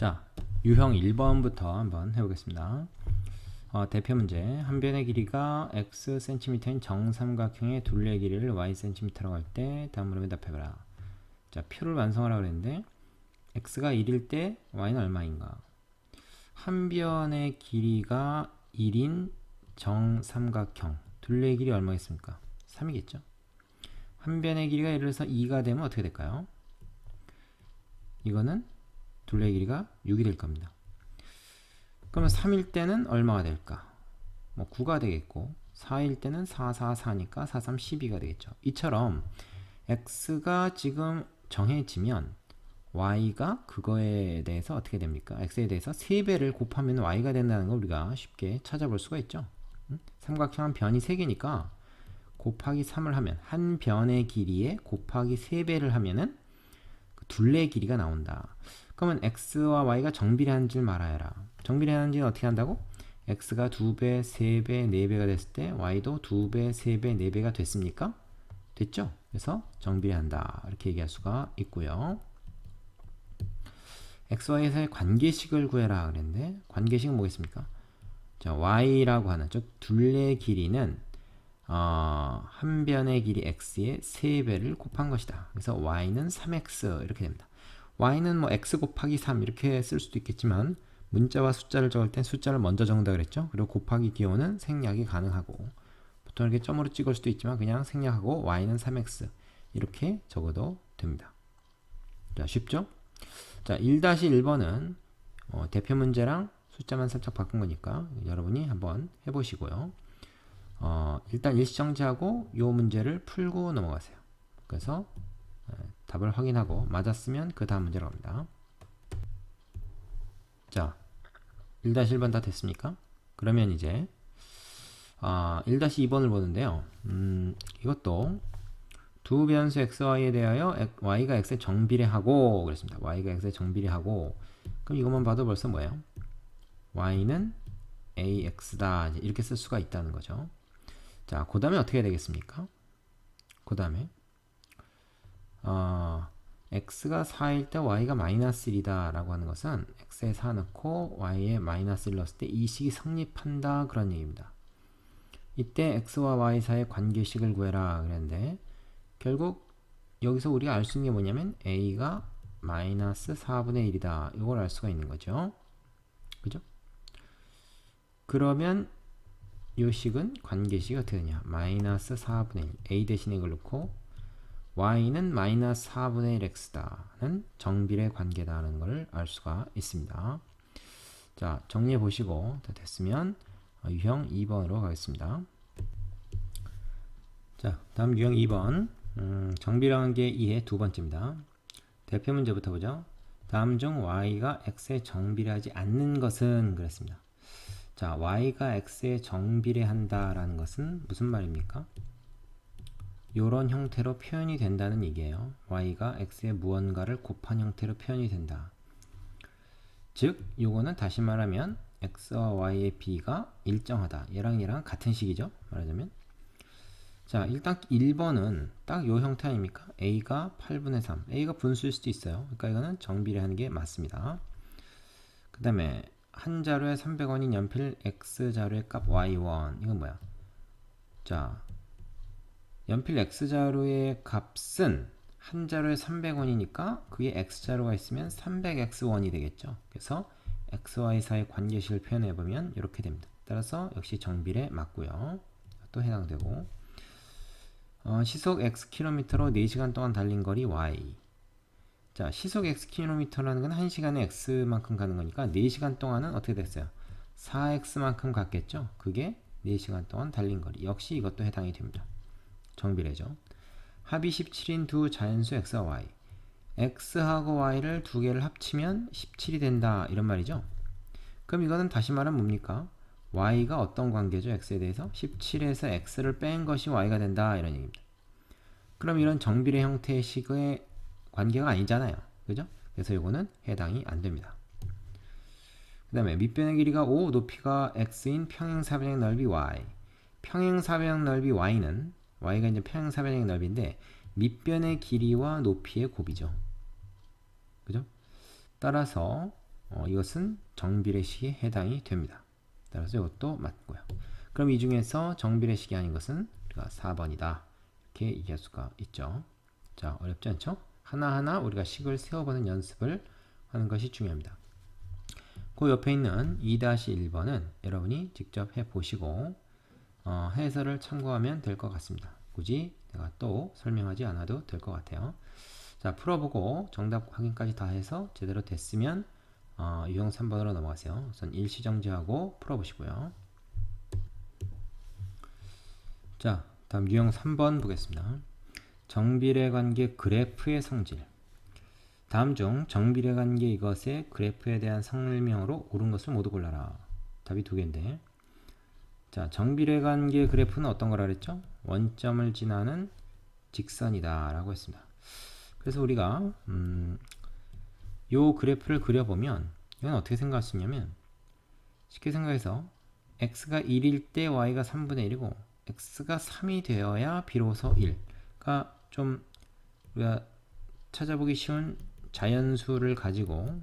자, 유형 1번부터 한번 해보겠습니다. 대표 문제. 한 변의 길이가 x cm인 정삼각형의 둘레 길이를 y cm라고 할 때 다음 물음에 답해봐라. 자, 표를 완성하라고 그랬는데 x가 1일 때 y는 얼마인가? 한 변의 길이가 1인 정삼각형 둘레 길이 얼마겠습니까? 3이겠죠? 한 변의 길이가 예를 들어서 2가 되면 어떻게 될까요? 이거는 둘레 길이가 6이 될 겁니다. 그러면 3일 때는 얼마가 될까? 뭐 9가 되겠고 4일 때는 4, 4, 4니까 4, 3, 12가 되겠죠. 이처럼 x가 지금 정해지면 y가 그거에 대해서 어떻게 됩니까? x에 대해서 3배를 곱하면 y가 된다는 걸 우리가 쉽게 찾아볼 수가 있죠. 삼각형 한 변이 3개니까 곱하기 3을 하면 한 변의 길이에 곱하기 3배를 하면은 그 둘레의 길이가 나온다. 그러면 x와 y가 정비례하는 줄 말아야 해라. 정비례하는 지는 어떻게 한다고? x가 2배, 3배, 4배가 됐을 때 y도 2배, 3배, 4배가 됐습니까? 됐죠? 그래서 정비례한다. 이렇게 얘기할 수가 있고요. xy에서의 관계식을 구해라 그랬는데 관계식은 뭐겠습니까? 자, y라고 하는 즉 둘레의 길이는 한 변의 길이 x의 3배를 곱한 것이다. 그래서 y는 3x 이렇게 됩니다. y는 뭐 x 곱하기 3 이렇게 쓸 수도 있겠지만 문자와 숫자를 적을 땐 숫자를 먼저 적는다 그랬죠. 그리고 곱하기 기호는 생략이 가능하고 보통 이렇게 점으로 찍을 수도 있지만 그냥 생략하고 y는 3x 이렇게 적어도 됩니다. 자, 쉽죠? 자, 1-1번은 대표 문제랑 숫자만 살짝 바꾼 거니까 여러분이 한번 해보시고요. 일단 일시정지하고 이 문제를 풀고 넘어가세요. 그래서 답을 확인하고 맞았으면 그 다음 문제로 갑니다. 자, 1-1번 다 됐습니까? 그러면 이제 1-2번을 보는데요. 이것도 두 변수 xy에 대하여 y가 x에 정비례하고 그랬습니다. y가 x에 정비례하고 그럼 이것만 봐도 벌써 뭐예요? y는 ax다 이렇게 쓸 수가 있다는 거죠. 자, 그 다음에 어떻게 되겠습니까? 그 다음에 x가 4일 때 y가 마이너스 1이다 라고 하는 것은 x에 4 넣고 y에 마이너스 1 넣었을 때 이 식이 성립한다 그런 얘기입니다. 이때 x와 y 사이의 관계식을 구해라 그랬는데 결국 여기서 우리가 알 수 있는 게 뭐냐면 a가 마이너스 4분의 1이다 이걸 알 수가 있는 거죠. 그죠? 그러면 이 식은 관계식이 어떻게 되냐? 마이너스 4분의 1 a 대신에 이걸 넣고 y는 마이너스 4분의 1 x다는 정비례 관계다는 걸 알 수가 있습니다. 자, 정리해 보시고 다 됐으면 유형 2번으로 가겠습니다. 자, 다음 유형 2번 정비례 관계 2의 두 번째입니다. 대표 문제부터 보죠. 다음 중 y가 x에 정비례하지 않는 것은 그랬습니다. 자, y가 x에 정비례한다 라는 것은 무슨 말입니까? 요런 형태로 표현이 된다는 얘기예요. y가 x에 무언가를 곱한 형태로 표현이 된다. 즉, 요거는 다시 말하면 x와 y의 b가 일정하다. 얘랑 같은 식이죠. 말하자면. 자, 일단 1번은 딱 요 형태 아닙니까? a가 8분의 3. a가 분수일 수도 있어요. 그러니까 이거는 정비례하는 게 맞습니다. 그 다음에 한 자료에 300원인 연필 x자료의 값 y1. 이건 뭐야? 자, 연필 x자료의 값은 한 자료에 300원이니까 그게 x자료가 있으면 300x1이 되겠죠. 그래서 xy 사이의 관계식을 표현해보면 이렇게 됩니다. 따라서 역시 정비례 맞고요. 또 해당되고 시속 xkm로 4시간 동안 달린 거리 y. 자, 시속 xkm라는 건 1시간에 x만큼 가는 거니까 4시간 동안은 어떻게 됐어요? 4x만큼 갔겠죠? 그게 4시간 동안 달린 거리. 역시 이것도 해당이 됩니다. 정비례죠. 합이 17인 두 자연수 x와 y. x하고 y를 두 개를 합치면 17이 된다. 이런 말이죠. 그럼 이거는 다시 말하면 뭡니까? y가 어떤 관계죠? x에 대해서? 17에서 x를 뺀 것이 y가 된다. 이런 얘기입니다. 그럼 이런 정비례 형태의 식의 관계가 아니잖아요. 그죠? 그래서 이거는 해당이 안 됩니다. 그 다음에 밑변의 길이가 5, 높이가 x인 평행사변의 넓이 y. 평행사변 넓이 y는 y가 이제 평행사변의 넓이인데 밑변의 길이와 높이의 곱이죠. 그죠? 따라서 이것은 정비례식에 해당이 됩니다. 따라서 이것도 맞고요. 그럼 이 중에서 정비례식이 아닌 것은 우리가 4번이다. 이렇게 얘기할 수가 있죠. 자, 어렵지 않죠? 하나하나 우리가 식을 세워보는 연습을 하는 것이 중요합니다. 그 옆에 있는 2-1번은 여러분이 직접 해보시고 해설을 참고하면 될 것 같습니다. 굳이 내가 또 설명하지 않아도 될 것 같아요. 자, 풀어보고 정답 확인까지 다 해서 제대로 됐으면 유형 3번으로 넘어가세요. 우선 일시정지하고 풀어보시고요. 자, 다음 유형 3번 보겠습니다. 정비례 관계 그래프의 성질. 다음 중 정비례 관계 이것의 그래프에 대한 설명으로 옳은 것을 모두 골라라. 답이 두 개인데, 자, 정비례 관계 그래프는 어떤 거라 그랬죠? 원점을 지나는 직선이다 라고 했습니다. 그래서 우리가 요 그래프를 그려보면 이건 어떻게 생각할 수 있냐면, 쉽게 생각해서 x가 1일 때 y가 3분의 1이고 x가 3이 되어야 비로소 1. 그러니까 좀 우리가 찾아보기 쉬운 자연수를 가지고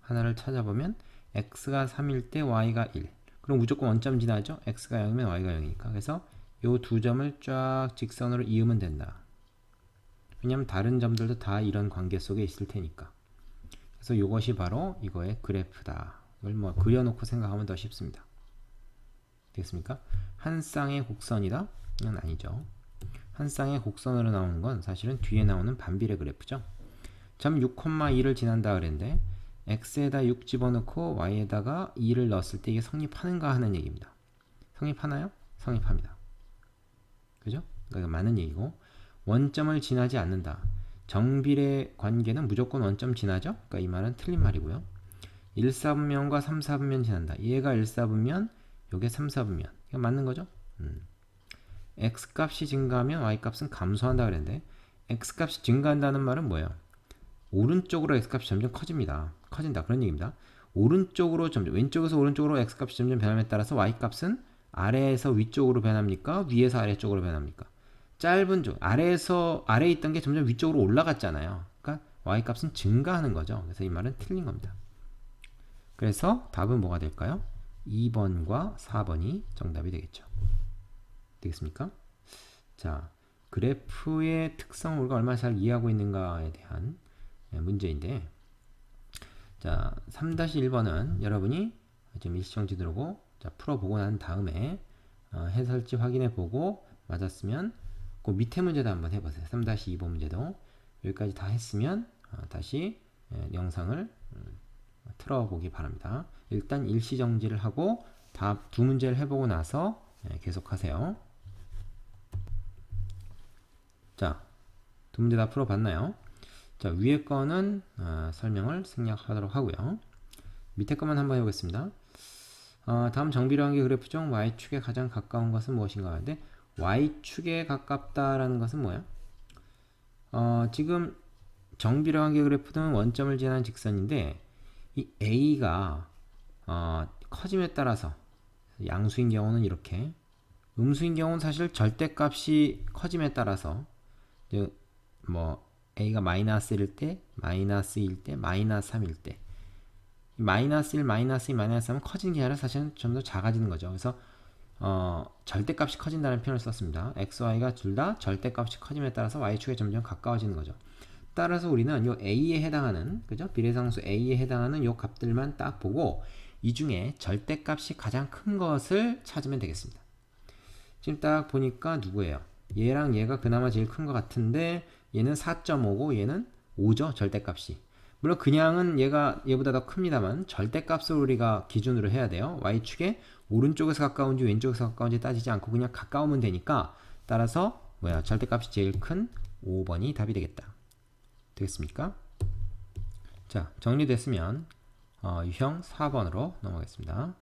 하나를 찾아보면 x가 3일 때 y가 1. 그럼 무조건 원점 지나죠? x가 0이면 y가 0이니까. 그래서 요 두 점을 쫙 직선으로 이으면 된다. 왜냐면 다른 점들도 다 이런 관계 속에 있을 테니까. 그래서 이것이 바로 이거의 그래프다. 이걸 뭐 그려놓고 생각하면 더 쉽습니다. 되겠습니까? 한 쌍의 곡선이다? 이건 아니죠. 한 쌍의 곡선으로 나오는 건 사실은 뒤에 나오는 반비례 그래프죠. 점 6,2를 지난다 그랬는데 x에다 6 집어넣고 y에다가 2를 넣었을 때 이게 성립하는가 하는 얘기입니다. 성립하나요? 성립합니다. 그죠? 그러니까 맞는 얘기고, 원점을 지나지 않는다. 정비례 관계는 무조건 원점 지나죠? 그러니까 이 말은 틀린 말이고요. 1사분면과 3사분면 지난다. 얘가 1사분면, 요게 3사분면. 이거 맞는 거죠? x값이 증가하면 y값은 감소한다 그랬는데, x값이 증가한다는 말은 뭐예요? 오른쪽으로 x값이 점점 커집니다. 커진다. 그런 얘기입니다. 오른쪽으로 점점, 왼쪽에서 오른쪽으로 x값이 점점 변함에 따라서 y값은 아래에서 위쪽으로 변합니까? 위에서 아래쪽으로 변합니까? 짧은 쪽, 아래에 있던 게 점점 위쪽으로 올라갔잖아요. 그러니까 y값은 증가하는 거죠. 그래서 이 말은 틀린 겁니다. 그래서 답은 뭐가 될까요? 2번과 4번이 정답이 되겠죠. 되겠습니까? 자, 그래프의 특성을 우리가 얼마나 잘 이해하고 있는가에 대한 문제인데, 자, 3-1번은 여러분이 지금 일시정지 누르고 자, 풀어보고 난 다음에 해설지 확인해보고 맞았으면 그 밑에 문제도 한번 해보세요. 3-2번 문제도 여기까지 다 했으면 다시 영상을 틀어보기 바랍니다. 일단 일시정지를 하고 두 문제를 해보고 나서 계속하세요. 자, 두 문제 다 풀어봤나요? 자, 위에 거는 설명을 생략하도록 하고요. 밑에 거만 한번 해보겠습니다. 다음 정비례 관계 그래프 중 y축에 가장 가까운 것은 무엇인가 하는데, y축에 가깝다라는 것은 뭐야? 지금 정비례 관계 그래프는 원점을 지나는 직선인데, 이 a가 커짐에 따라서 양수인 경우는 이렇게, 음수인 경우는 사실 절대값이 커짐에 따라서 뭐 a가 마이너스 1일 때, 마이너스 2일 때, 마이너스 3일 때, 마이너스 1, 마이너스 2, 마이너스 3은 커지는 게 아니라 사실은 좀 더 작아지는 거죠. 그래서 절대값이 커진다는 표현을 썼습니다. x, y가 둘 다 절대값이 커짐에 따라서 y축에 점점 가까워지는 거죠. 따라서 우리는 요 a에 해당하는, 그죠? 비례상수 a에 해당하는 요 값들만 딱 보고 이 중에 절대값이 가장 큰 것을 찾으면 되겠습니다. 지금 딱 보니까 누구예요? 얘랑 얘가 그나마 제일 큰 것 같은데 얘는 4.5고 얘는 5죠, 절대값이. 물론 그냥은 얘보다 더 큽니다만 절대값을 우리가 기준으로 해야 돼요. y축에 오른쪽에서 가까운지 왼쪽에서 가까운지 따지지 않고 그냥 가까우면 되니까, 따라서 절대값이 제일 큰 5번이 답이 되겠다. 되겠습니까? 자, 정리됐으면 유형 4번으로 넘어가겠습니다.